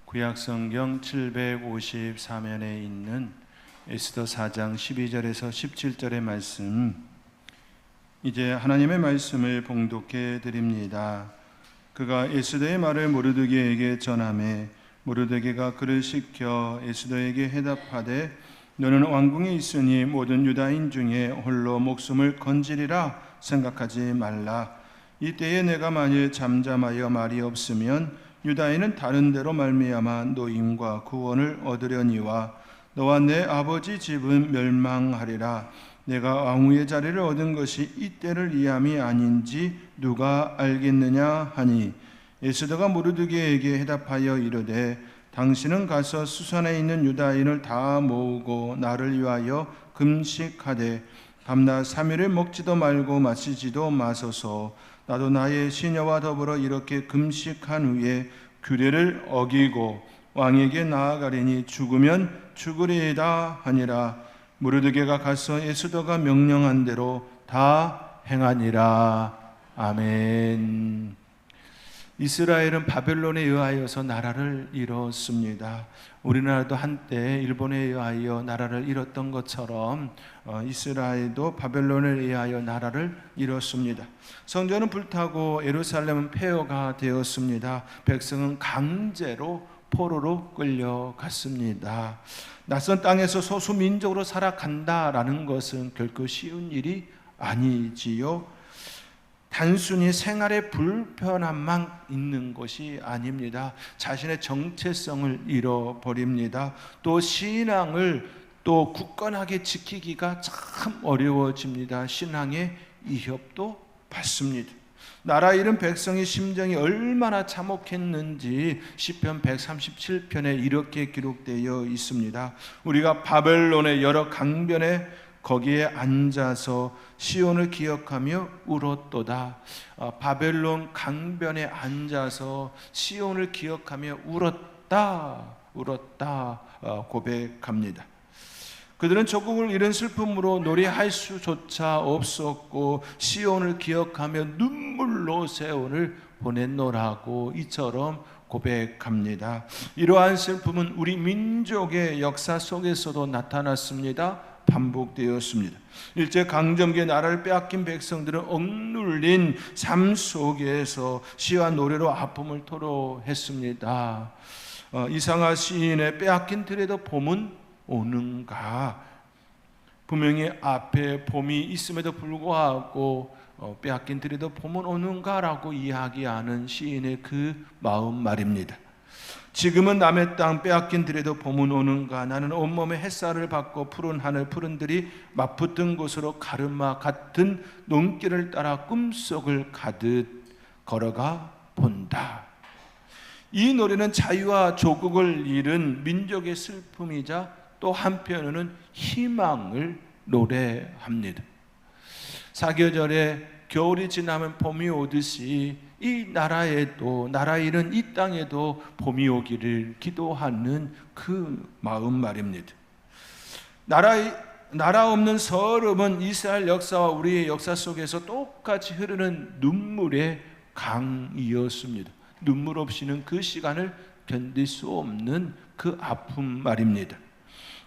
구약성경 753면에 있는 에스더 4장 12절에서 17절의 말씀, 이제 하나님의 말씀을 봉독해 드립니다. 그가 에스더의 말을 모르드게에게 전하매 모르드게가 그를 시켜 에스더에게 해답하되 너는 왕궁에 있으니 모든 유다인 중에 홀로 목숨을 건지리라 생각하지 말라. 이때에 내가 만일 잠잠하여 말이 없으면 유다인은 다른 데로 말미암아 노임과 구원을 얻으려니와 너와 내 아버지 집은 멸망하리라. 내가 왕후의 자리를 얻은 것이 이때를 위함이 아닌지 누가 알겠느냐 하니 에스더가 모르드게에게 해답하여 이르되 당신은 가서 수산에 있는 유다인을 다 모으고 나를 위하여 금식하되 밤낮 3일을 먹지도 말고 마시지도 마소서. 나도 나의 시녀와 더불어 이렇게 금식한 후에 규례를 어기고 왕에게 나아가리니 죽으면 죽으리이다 하니라. 모르드게가 가서 에스더가 명령한 대로 다 행하니라. 아멘. 이스라엘은 바벨론에 의하여서 나라를 잃었습니다. 우리나라도 한때 일본에 의하여 나라를 잃었던 것처럼 이스라엘도 바벨론에 의하여 나라를 잃었습니다. 성전은 불타고 예루살렘은 폐허가 되었습니다. 백성은 강제로 포로로 끌려갔습니다. 낯선 땅에서 소수민족으로 살아간다라는 것은 결코 쉬운 일이 아니지요. 단순히 생활의 불편함만 있는 것이 아닙니다. 자신의 정체성을 잃어버립니다. 또 신앙을 또 굳건하게 지키기가 참 어려워집니다. 신앙의 위협도 받습니다. 나라 잃은 백성의 심정이 얼마나 참혹했는지 시편 137편에 이렇게 기록되어 있습니다. 우리가 바벨론의 여러 강변에 거기에 앉아서 시온을 기억하며 울었도다. 바벨론 강변에 앉아서 시온을 기억하며 울었다 고백합니다. 그들은 조국을 잃은 슬픔으로 노래할 수조차 없었고 시온을 기억하며 눈물로 세온을 보냈노라고 이처럼 고백합니다. 이러한 슬픔은 우리 민족의 역사 속에서도 나타났습니다. 반복되었습니다. 일제강점기에 나라를 빼앗긴 백성들은 억눌린 삶 속에서 시와 노래로 아픔을 토로했습니다. 이상하 시인의 빼앗긴 들에도 봄은 오는가. 분명히 앞에 봄이 있음에도 불구하고 빼앗긴 들에도 봄은 오는가라고 이야기하는 시인의 그 마음 말입니다. 지금은 남의 땅 빼앗긴 들에도 봄은 오는가. 나는 온몸에 햇살을 받고 푸른 하늘 푸른 들이 맞붙은 곳으로 가르마 같은 논길을 따라 꿈속을 가듯 걸어가 본다. 이 노래는 자유와 조국을 잃은 민족의 슬픔이자 또 한편으로는 희망을 노래합니다. 사계절에 겨울이 지나면 봄이 오듯이 이 나라에도, 나라 잃은 이 땅에도 봄이 오기를 기도하는 그 마음 말입니다. 나라 없는 서름은 이스라엘 역사와 우리의 역사 속에서 똑같이 흐르는 눈물의 강이었습니다. 눈물 없이는 그 시간을 견딜 수 없는 그 아픔 말입니다.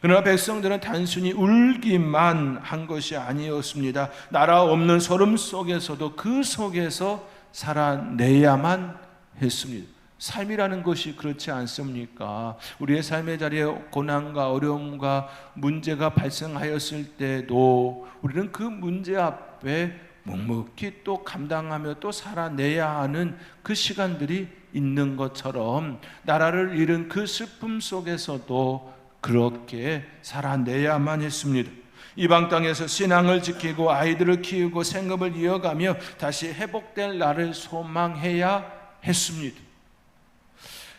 그러나 백성들은 단순히 울기만 한 것이 아니었습니다. 나라 없는 서름 속에서도 그 속에서 살아내야만 했습니다. 삶이라는 것이 그렇지 않습니까? 우리의 삶의 자리에 고난과 어려움과 문제가 발생하였을 때도 우리는 그 문제 앞에 묵묵히 또 감당하며 또 살아내야 하는 그 시간들이 있는 것처럼 나라를 잃은 그 슬픔 속에서도 그렇게 살아내야만 했습니다. 이방 땅에서 신앙을 지키고 아이들을 키우고 생업을 이어가며 다시 회복될 날을 소망해야 했습니다.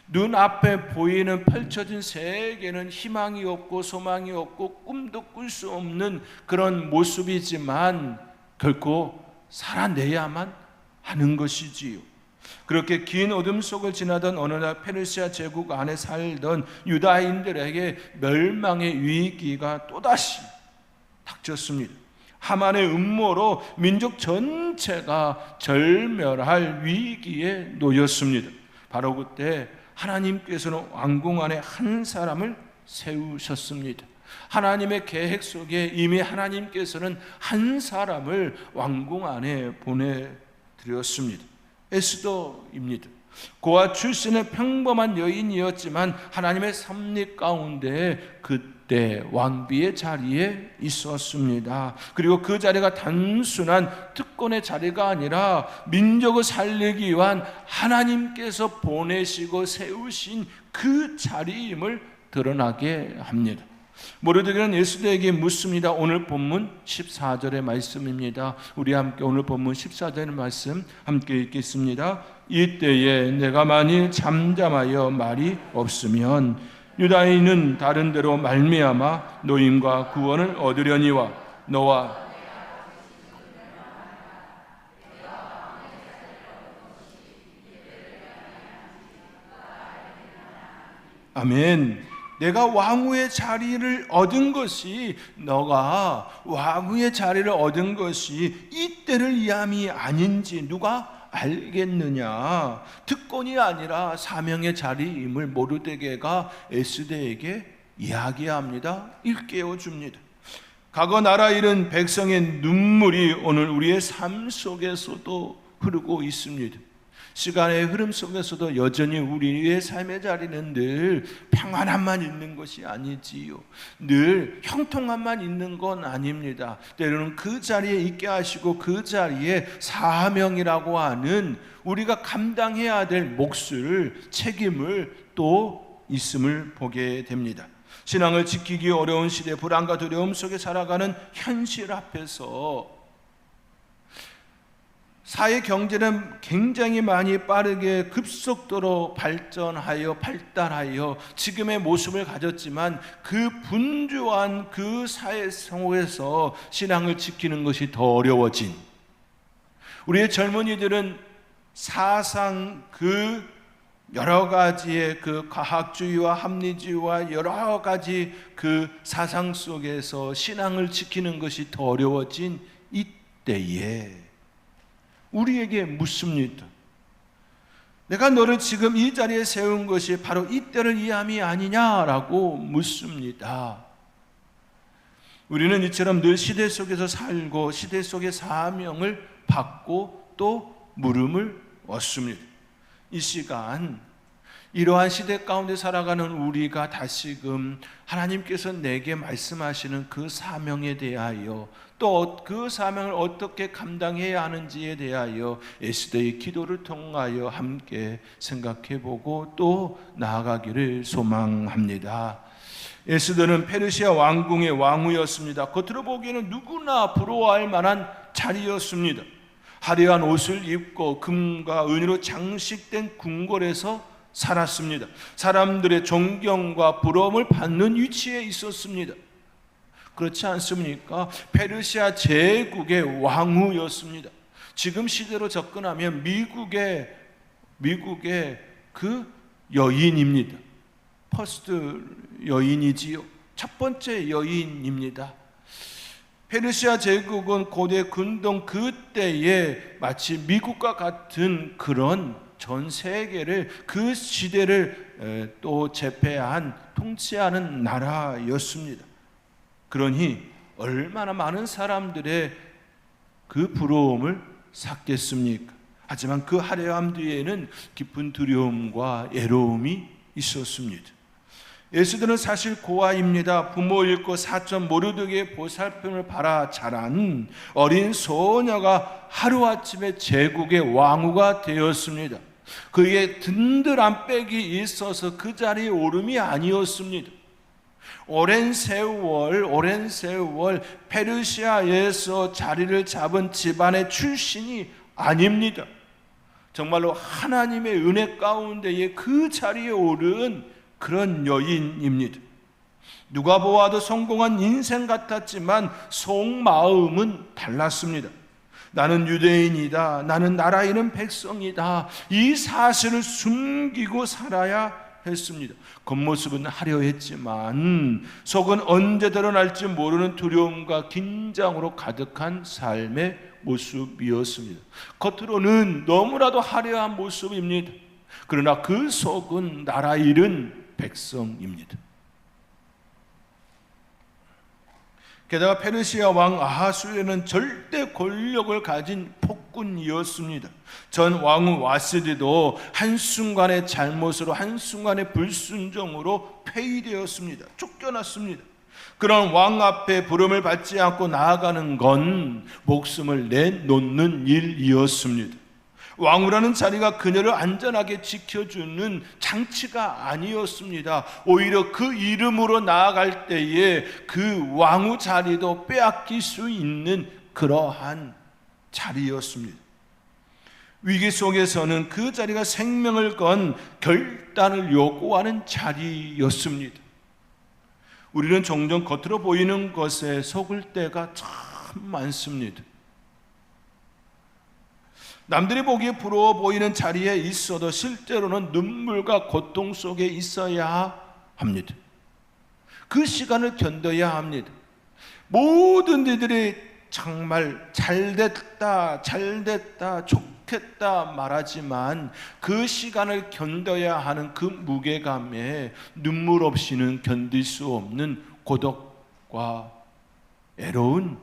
눈앞에 보이는 펼쳐진 세계는 희망이 없고 소망이 없고 꿈도 꿀 수 없는 그런 모습이지만 결코 살아내야만 하는 것이지요. 그렇게 긴 어둠 속을 지나던 어느 날 페르시아 제국 안에 살던 유다인들에게 멸망의 위기가 또다시 닥쳤습니다. 하만의 음모로 민족 전체가 절멸할 위기에 놓였습니다. 바로 그때 하나님께서는 왕궁 안에 한 사람을 세우셨습니다. 하나님의 계획 속에 이미 하나님께서는 한 사람을 왕궁 안에 보내드렸습니다. 에스더입니다. 고아 출신의 평범한 여인이었지만 하나님의 섭리 가운데 그때 왕비의 자리에 있었습니다. 그리고 그 자리가 단순한 특권의 자리가 아니라 민족을 살리기 위한 하나님께서 보내시고 세우신 그 자리임을 드러나게 합니다. 모르드게는 에스더에게 묻습니다. 오늘 본문 14절의 말씀입니다. 우리 함께 오늘 본문 14절의 말씀 함께 읽겠습니다. 이때에 내가 만일 잠잠하여 말이 없으면 유다인은 다른 데로 말미암아 노임과 구원을 얻으려니와 너와 아멘. 내가 왕후의 자리를 얻은 것이 너가 왕후의 자리를 얻은 것이 이때를 위함이 아닌지 누가 알겠느냐. 특권이 아니라 사명의 자리임을 모르드게가 에스더에게 이야기합니다. 일깨워 줍니다. 과거 나라 잃은 백성의 눈물이 오늘 우리의 삶 속에서도 흐르고 있습니다. 시간의 흐름 속에서도 여전히 우리의 삶의 자리는 늘 평안함만 있는 것이 아니지요. 늘 형통함만 있는 건 아닙니다. 때로는 그 자리에 있게 하시고 그 자리에 사명이라고 하는 우리가 감당해야 될 몫을, 책임을 또 있음을 보게 됩니다. 신앙을 지키기 어려운 시대, 불안과 두려움 속에 살아가는 현실 앞에서 사회 경제는 굉장히 많이 빠르게 급속도로 발달하여 지금의 모습을 가졌지만 그 분주한 그 사회 속에서 신앙을 지키는 것이 더 어려워진, 우리의 젊은이들은 사상 그 여러 가지의 그 과학주의와 합리주의와 여러 가지 그 사상 속에서 신앙을 지키는 것이 더 어려워진 이때에 우리에게 묻습니다. 내가 너를 지금 이 자리에 세운 것이 바로 이때를 위함이 아니냐라고 묻습니다. 우리는 이처럼 늘 시대 속에서 살고 시대 속의 사명을 받고 또 물음을 얻습니다. 이 시간 이러한 시대 가운데 살아가는 우리가 다시금 하나님께서 내게 말씀하시는 그 사명에 대하여 또 그 사명을 어떻게 감당해야 하는지에 대하여 에스더의 기도를 통하여 함께 생각해보고 또 나아가기를 소망합니다. 에스더는 페르시아 왕궁의 왕후였습니다. 겉으로 보기에는 누구나 부러워할 만한 자리였습니다. 화려한 옷을 입고 금과 은으로 장식된 궁궐에서 살았습니다. 사람들의 존경과 부러움을 받는 위치에 있었습니다. 그렇지 않습니까? 페르시아 제국의 왕후였습니다. 지금 시대로 접근하면 미국의 그 여인입니다. 퍼스트 여인이지요. 첫 번째 여인입니다. 페르시아 제국은 고대 근동 그때에 마치 미국과 같은 그런 전 세계를 그 시대를 또 제패한 통치하는 나라였습니다. 그러니 얼마나 많은 사람들의 그 부러움을 샀겠습니까? 하지만 그 화려함 뒤에는 깊은 두려움과 애로움이 있었습니다. 에스더는 사실 고아입니다. 부모 잃고 사촌 모르드게의 보살핌을 받아 자란 어린 소녀가 하루아침에 제국의 왕후가 되었습니다. 그의 든든한 백이 있어서 그 자리에 오름이 아니었습니다. 오랜 세월 페르시아에서 자리를 잡은 집안의 출신이 아닙니다. 정말로 하나님의 은혜 가운데에 그 자리에 오른 그런 여인입니다. 누가 보아도 성공한 인생 같았지만 속마음은 달랐습니다. 나는 유대인이다. 나는 나라 잃은 백성이다. 이 사실을 숨기고 살아야 했습니다. 겉모습은 화려했지만 속은 언제 드러날지 모르는 두려움과 긴장으로 가득한 삶의 모습이었습니다. 겉으로는 너무나도 화려한 모습입니다. 그러나 그 속은 나라 잃은 백성입니다. 게다가 페르시아 왕 아하수에는 절대 권력을 가진 폭군이었습니다. 전 왕후 와스디도 한순간의 잘못으로, 한순간의 불순종으로 폐위되었습니다. 쫓겨났습니다. 그런 왕 앞에 부름을 받지 않고 나아가는 건 목숨을 내놓는 일이었습니다. 왕후라는 자리가 그녀를 안전하게 지켜주는 장치가 아니었습니다. 오히려 그 이름으로 나아갈 때에 그 왕후 자리도 빼앗길 수 있는 그러한 자리였습니다. 위기 속에서는 그 자리가 생명을 건 결단을 요구하는 자리였습니다. 우리는 종종 겉으로 보이는 것에 속을 때가 참 많습니다. 남들이 보기에 부러워 보이는 자리에 있어도 실제로는 눈물과 고통 속에 있어야 합니다. 그 시간을 견뎌야 합니다. 모든 이들이 정말 잘됐다, 좋겠다 말하지만 그 시간을 견뎌야 하는 그 무게감에 눈물 없이는 견딜 수 없는 고독과 애로운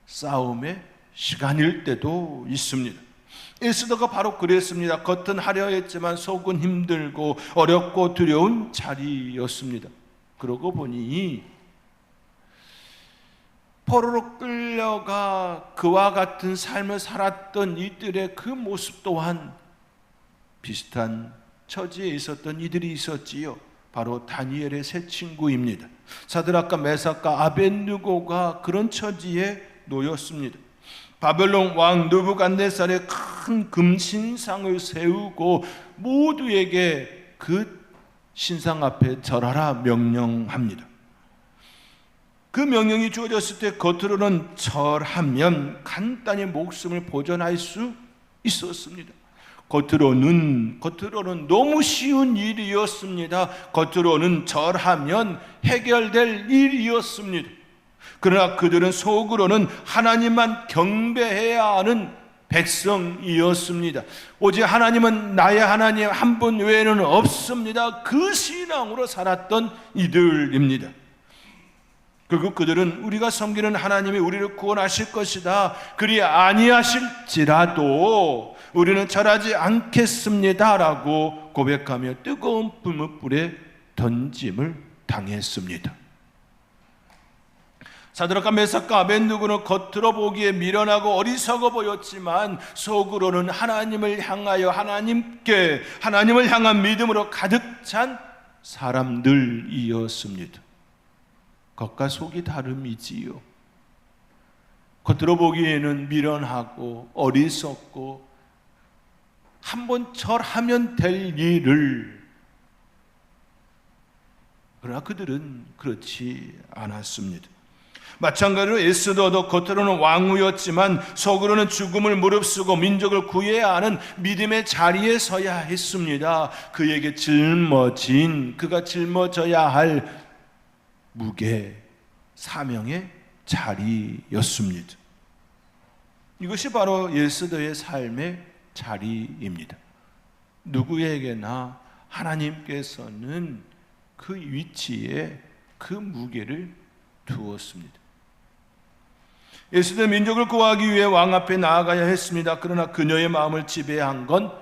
싸움의 시간일 때도 있습니다. 에스더가 바로 그랬습니다. 겉은 화려했지만 속은 힘들고 어렵고 두려운 자리였습니다. 그러고 보니 포로로 끌려가 그와 같은 삶을 살았던 이들의 그 모습 또한 비슷한 처지에 있었던 이들이 있었지요. 바로 다니엘의 세 친구입니다. 사드락과 메삭과 아벳느고가 그런 처지에 놓였습니다. 바벨론 왕 느부갓네살의 큰 금신상을 세우고 모두에게 그 신상 앞에 절하라 명령합니다. 그 명령이 주어졌을 때 겉으로는 절하면 간단히 목숨을 보존할 수 있었습니다. 겉으로는 너무 쉬운 일이었습니다. 겉으로는 절하면 해결될 일이었습니다. 그러나 그들은 속으로는 하나님만 경배해야 하는 백성이었습니다. 오직 하나님은 나의 하나님 한 분 외에는 없습니다. 그 신앙으로 살았던 이들입니다. 그리고 그들은 우리가 섬기는 하나님이 우리를 구원하실 것이다, 그리 아니하실지라도 우리는 절하지 않겠습니다 라고 고백하며 뜨거운 불못불에 던짐을 당했습니다. 사드락과 메삭과 아벳느고는 겉으로 보기에 미련하고 어리석어 보였지만 속으로는 하나님을 향하여 하나님을 향한 믿음으로 가득 찬 사람들이었습니다. 겉과 속이 다름이지요. 겉으로 보기에는 미련하고 어리석고 한번 절하면 될 일을, 그러나 그들은 그렇지 않았습니다. 마찬가지로 에스더도 겉으로는 왕후였지만 속으로는 죽음을 무릅쓰고 민족을 구해야 하는 믿음의 자리에 서야 했습니다. 그가 짊어져야 할 무게, 사명의 자리였습니다. 이것이 바로 에스더의 삶의 자리입니다. 누구에게나 하나님께서는 그 위치에 그 무게를 두었습니다. 에스더 민족을 구하기 위해 왕 앞에 나아가야 했습니다. 그러나 그녀의 마음을 지배한 건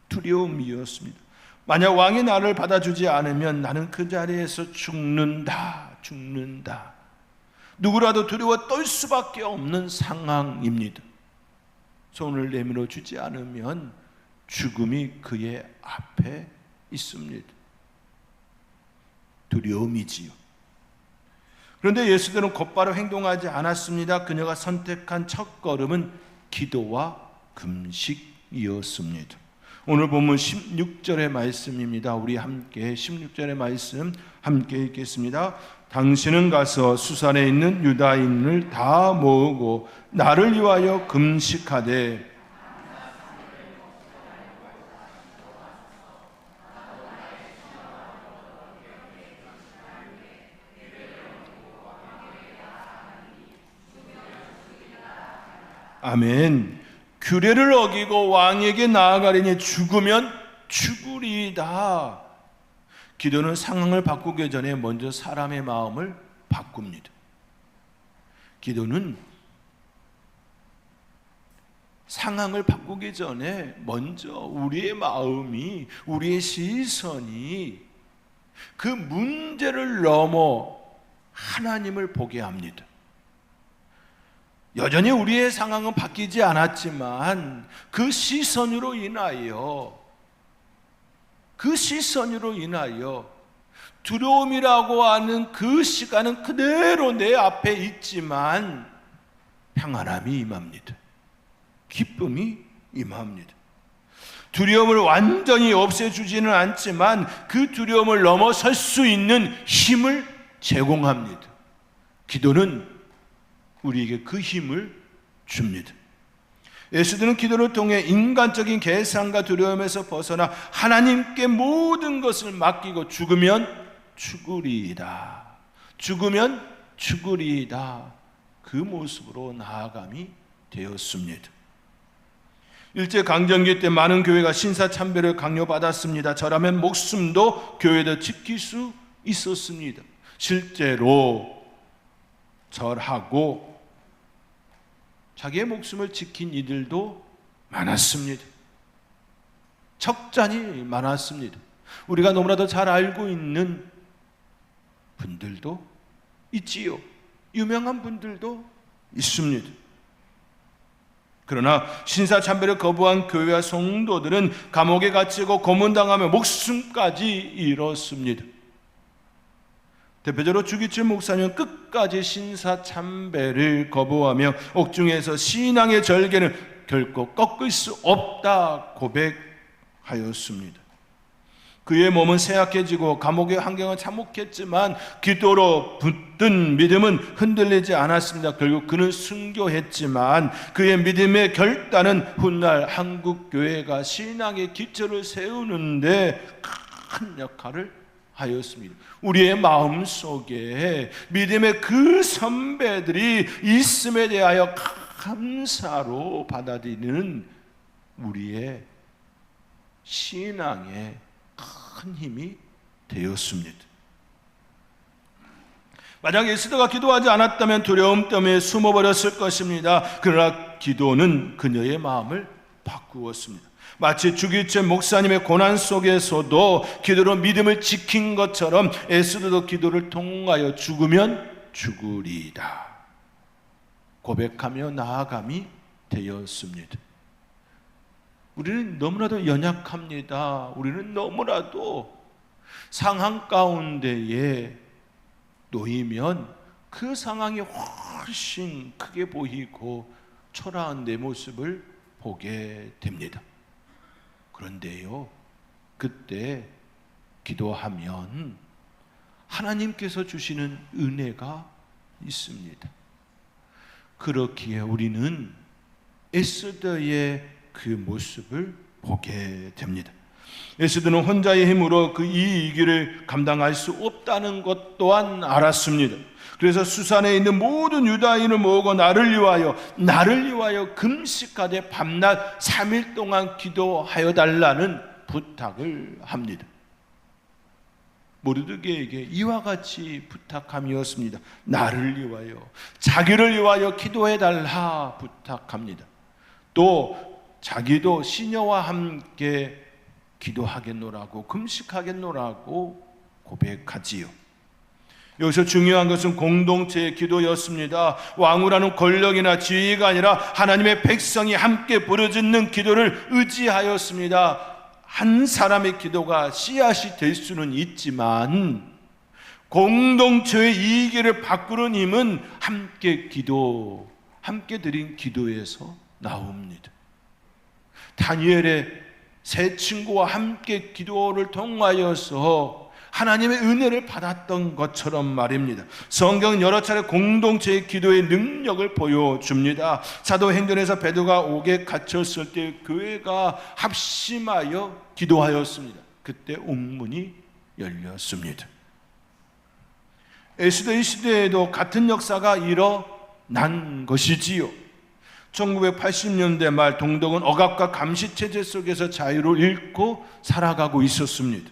두려움이었습니다. 만약 왕이 나를 받아주지 않으면 나는 그 자리에서 죽는다. 누구라도 두려워 떨 수밖에 없는 상황입니다. 손을 내밀어 주지 않으면 죽음이 그의 앞에 있습니다. 두려움이지요. 그런데 예수들은 곧바로 행동하지 않았습니다. 그녀가 선택한 첫 걸음은 기도와 금식이었습니다. 오늘 본문 16절의 말씀입니다. 우리 함께 16절의 말씀 함께 읽겠습니다. 당신은 가서 수산에 있는 유다인을 다 모으고 나를 위하여 금식하되 아멘. 규례를 어기고 왕에게 나아가려니 죽으면 죽으리이다. 기도는 상황을 바꾸기 전에 먼저 사람의 마음을 바꿉니다. 기도는 상황을 바꾸기 전에 먼저 우리의 마음이, 우리의 시선이 그 문제를 넘어 하나님을 보게 합니다. 여전히 우리의 상황은 바뀌지 않았지만 그 시선으로 인하여 두려움이라고 하는 그 시간은 그대로 내 앞에 있지만 평안함이 임합니다. 기쁨이 임합니다. 두려움을 완전히 없애주지는 않지만 그 두려움을 넘어설 수 있는 힘을 제공합니다. 기도는 우리에게 그 힘을 줍니다. 예수들은 기도를 통해 인간적인 계산과 두려움에서 벗어나 하나님께 모든 것을 맡기고 죽으면 죽으리이다. 그 모습으로 나아감이 되었습니다. 일제강점기 때 많은 교회가 신사참배를 강요받았습니다. 저라면 목숨도 교회도 지킬 수 있었습니다. 실제로 절하고 자기의 목숨을 지킨 이들도 많았습니다. 적잖이 많았습니다. 우리가 너무나도 잘 알고 있는 분들도 있지요. 유명한 분들도 있습니다. 그러나 신사참배를 거부한 교회와 성도들은 감옥에 갇히고 고문당하며 목숨까지 잃었습니다. 대표적으로 주기철 목사님은 끝까지 신사참배를 거부하며 옥중에서 신앙의 절개는 결코 꺾을 수 없다 고백하였습니다. 그의 몸은 쇠약해지고 감옥의 환경은 참혹했지만 기도로 붙든 믿음은 흔들리지 않았습니다. 결국 그는 순교했지만 그의 믿음의 결단은 훗날 한국교회가 신앙의 기초를 세우는데 큰 역할을 하였습니다. 우리의 마음속에 믿음의 그 선배들이 있음에 대하여 감사로 받아들이는 우리의 신앙의 큰 힘이 되었습니다. 만약 에스더가 기도하지 않았다면 두려움 때문에 숨어버렸을 것입니다. 그러나 기도는 그녀의 마음을 바꾸었습니다. 마치 주기철 목사님의 고난 속에서도 기도로 믿음을 지킨 것처럼 에스더도 기도를 통하여 죽으면 죽으리이다 고백하며 나아감이 되었습니다. 우리는 너무나도 연약합니다. 우리는 너무나도 상황 가운데에 놓이면 그 상황이 훨씬 크게 보이고 초라한 내 모습을 보게 됩니다. 그런데요, 그때 기도하면 하나님께서 주시는 은혜가 있습니다. 그렇기에 우리는 에스더의 그 모습을 보게 됩니다. 에스더는 혼자의 힘으로 그 이 위기를 감당할 수 없다는 것 또한 알았습니다. 그래서 수산에 있는 모든 유다인을 모으고 나를 위하여 금식하되 밤낮 3일 동안 기도하여 달라는 부탁을 합니다. 모르드게에게 이와 같이 부탁함이었습니다. 나를 위하여, 자기를 위하여 기도해 달라 부탁합니다. 또 자기도 시녀와 함께 기도하겠노라고, 금식하겠노라고 고백하지요. 여기서 중요한 것은 공동체의 기도였습니다. 왕후라는 권력이나 지위가 아니라 하나님의 백성이 함께 부르짖는 기도를 의지하였습니다. 한 사람의 기도가 씨앗이 될 수는 있지만 공동체의 이익을 바꾸는 힘은 함께 드린 기도에서 나옵니다. 다니엘의 세 친구와 함께 기도를 통하여서 하나님의 은혜를 받았던 것처럼 말입니다. 성경은 여러 차례 공동체의 기도의 능력을 보여줍니다. 사도행전에서 베드로가 옥에 갇혔을 때 교회가 합심하여 기도하였습니다. 그때 옥문이 열렸습니다. 에스더의 시대에도 같은 역사가 일어난 것이지요. 1980년대 말 동독은 억압과 감시 체제 속에서 자유를 잃고 살아가고 있었습니다.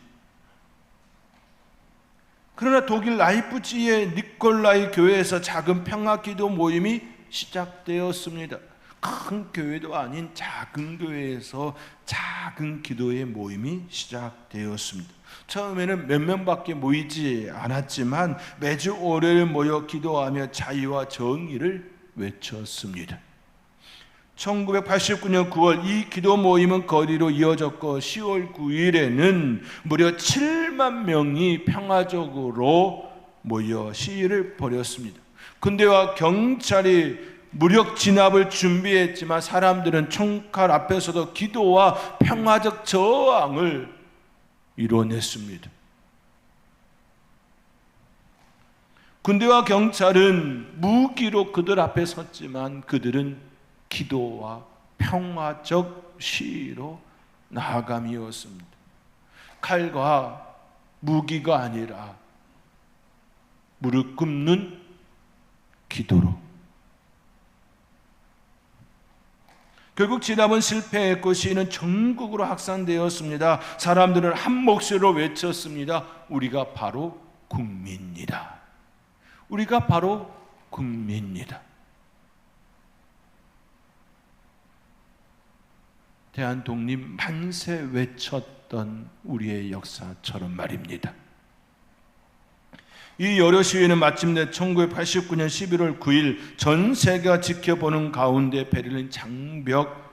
그러나 독일 라이프치히의 니콜라이 교회에서 작은 평화기도 모임이 시작되었습니다. 큰 교회도 아닌 작은 교회에서 작은 기도의 모임이 시작되었습니다. 처음에는 몇 명밖에 모이지 않았지만 매주 월요일 모여 기도하며 자유와 정의를 외쳤습니다. 1989년 9월 이 기도 모임은 거리로 이어졌고 10월 9일에는 무려 7만 명이 평화적으로 모여 시위를 벌였습니다. 군대와 경찰이 무력 진압을 준비했지만 사람들은 총칼 앞에서도 기도와 평화적 저항을 이뤄냈습니다. 군대와 경찰은 무기로 그들 앞에 섰지만 그들은 기도와 평화적 시위로 나아감이었습니다. 칼과 무기가 아니라 무릎 꿇는 기도로. 결국 진압은 실패했고 시위는 전국으로 확산되었습니다. 사람들은 한 목소리로 외쳤습니다. 우리가 바로 국민이다. 우리가 바로 국민이다. 대한 독립 만세 외쳤던 우리의 역사처럼 말입니다. 이 여러 시위는 마침내 1989년 11월 9일 전 세계가 지켜보는 가운데 베를린 장벽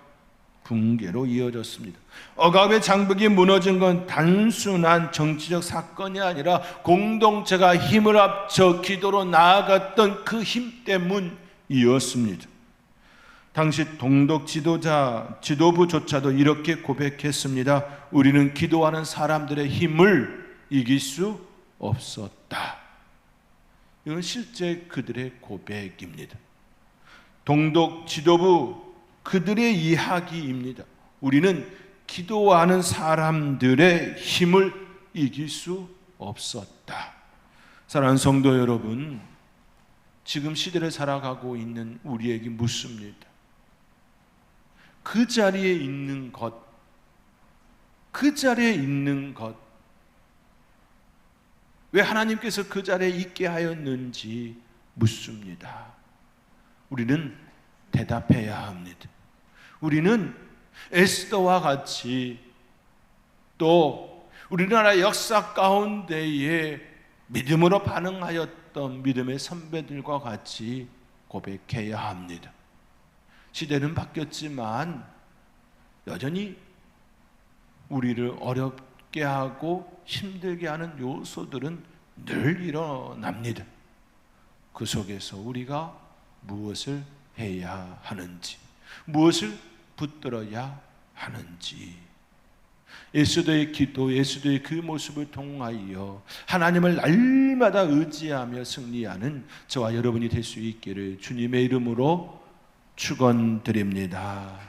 붕괴로 이어졌습니다. 억압의 장벽이 무너진 건 단순한 정치적 사건이 아니라 공동체가 힘을 합쳐 기도로 나아갔던 그 힘 때문이었습니다. 당시 동독 지도부조차도 이렇게 고백했습니다. 우리는 기도하는 사람들의 힘을 이길 수 없었다. 이건 실제 그들의 고백입니다. 동독 지도부 그들의 이야기입니다. 우리는 기도하는 사람들의 힘을 이길 수 없었다. 사랑하는 성도 여러분, 지금 시대를 살아가고 있는 우리에게 묻습니다. 그 자리에 있는 것, 그 자리에 있는 것, 왜 하나님께서 그 자리에 있게 하였는지 묻습니다. 우리는 대답해야 합니다. 우리는 에스더와 같이 또 우리나라 역사 가운데에 믿음으로 반응하였던 믿음의 선배들과 같이 고백해야 합니다. 시대는 바뀌었지만 여전히 우리를 어렵게 하고 힘들게 하는 요소들은 늘 일어납니다. 그 속에서 우리가 무엇을 해야 하는지, 무엇을 붙들어야 하는지, 에스더의 기도, 에스더의 그 모습을 통하여 하나님을 날마다 의지하며 승리하는 저와 여러분이 될 수 있기를 주님의 이름으로 축원드립니다.